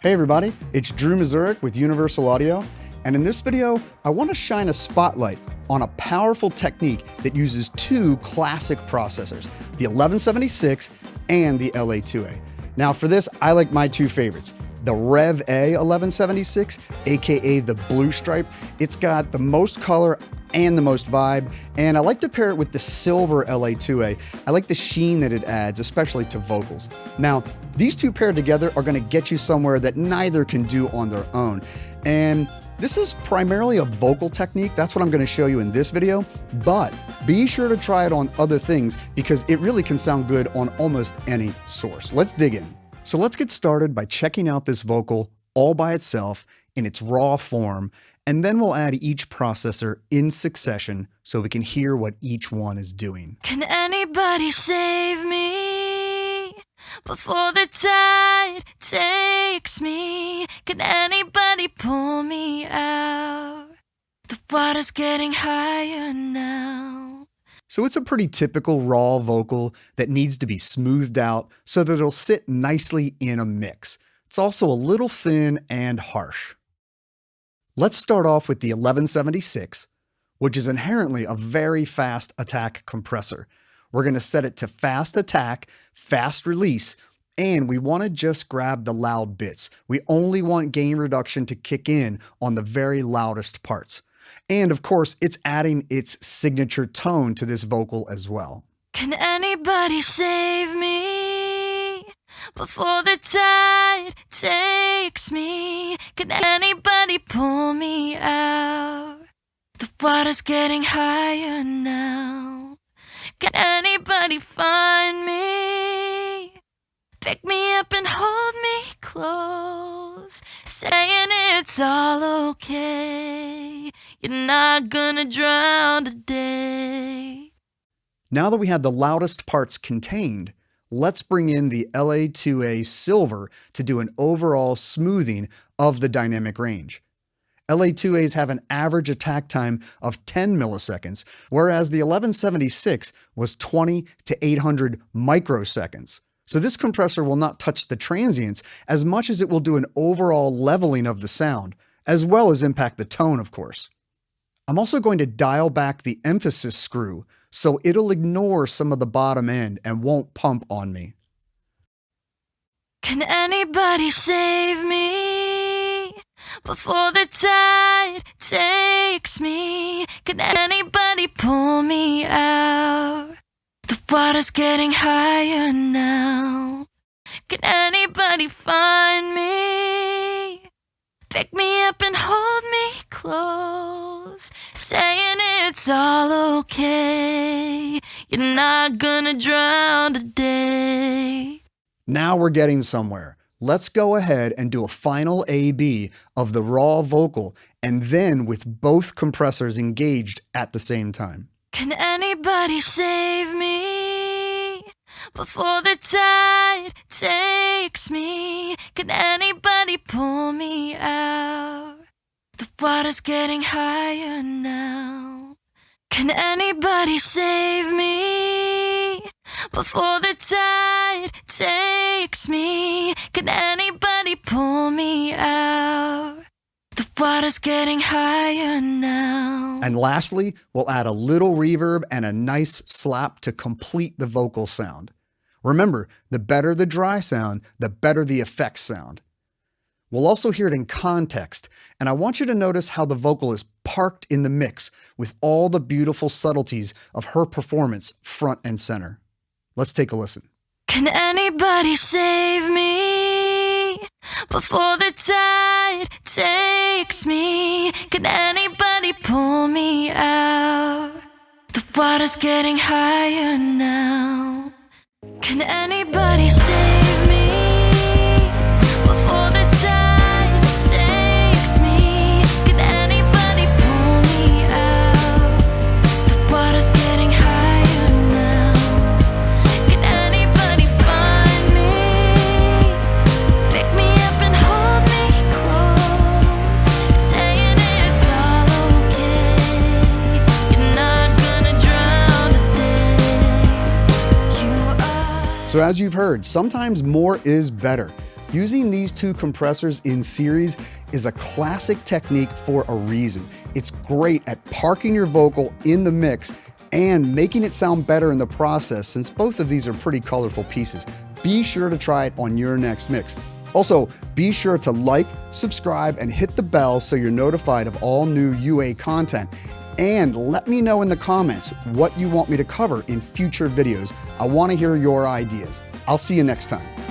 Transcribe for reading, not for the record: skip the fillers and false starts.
Hey everybody, it's Drew Mazurek with Universal Audio, and in this video, I want to shine a spotlight on a powerful technique that uses two classic processors, the 1176 and the LA-2A. Now for this, I like my two favorites. The Rev-A 1176, aka the blue stripe, it's got the most color and the most vibe, and I like to pair it with the silver LA-2A. I like the sheen that it adds, especially to vocals. Now, these two paired together are gonna get you somewhere that neither can do on their own. And this is primarily a vocal technique. That's what I'm gonna show you in this video, but be sure to try it on other things because it really can sound good on almost any source. Let's dig in. So let's get started by checking out this vocal all by itself in its raw form, and then we'll add each processor in succession so we can hear what each one is doing. Can anybody save me before the tide takes me? Can anybody pull me out? The water's getting higher now. So it's a pretty typical raw vocal that needs to be smoothed out so that it'll sit nicely in a mix. It's also a little thin and harsh. Let's start off with the 1176, which is inherently a very fast attack compressor. We're going to set it to fast attack, fast release, and we want to just grab the loud bits. We only want gain reduction to kick in on the very loudest parts. And of course, it's adding its signature tone to this vocal as well. Can anybody save me before the tide takes me? Can anybody pull me out? The water's getting higher now. Can anybody find me? Pick me up and hold me close, saying it's all okay. You're not gonna drown today. Now that we have the loudest parts contained, let's bring in the LA-2A silver to do an overall smoothing of the dynamic range. LA-2As have an average attack time of 10 milliseconds, whereas the 1176 was 20 to 800 microseconds. So this compressor will not touch the transients as much as it will do an overall leveling of the sound, as well as impact the tone, of course. I'm also going to dial back the emphasis screw so it'll ignore some of the bottom end and won't pump on me. Can anybody save me before the tide takes me? Can anybody pull me out? The water's getting higher now. Can anybody find me? Pick me up and hold me close, saying it's all okay. You're not gonna drown today. Now we're getting somewhere. Let's go ahead and do a final A-B of the raw vocal and then with both compressors engaged at the same time. Can anybody save me before the tide takes me? Can anybody pull me out? The water's getting higher now. Can anybody save me before the tide takes me? Can anybody pull me out? The water's getting higher now. And lastly, we'll add a little reverb and a nice slap to complete the vocal sound. Remember, the better the dry sound, the better the effects sound. We'll also hear it in context, and I want you to notice how the vocal is parked in the mix with all the beautiful subtleties of her performance front and center. Let's take a listen. Can anybody save me before the tide takes me? Can anybody pull me out? The water's getting higher now. Can anybody save me before the tide takes me? Can anybody pull me out? The water's getting higher now. Can anybody find me? Pick me up and hold me close, saying it's all okay. You're not gonna drown today. You are. So as you've heard, sometimes more is better. Using these two compressors in series is a classic technique for a reason. It's great at parking your vocal in the mix and making it sound better in the process, since both of these are pretty colorful pieces. Be sure to try it on your next mix. Also, be sure to like, subscribe, and hit the bell so you're notified of all new UA content. And let me know in the comments what you want me to cover in future videos. I want to hear your ideas. I'll see you next time.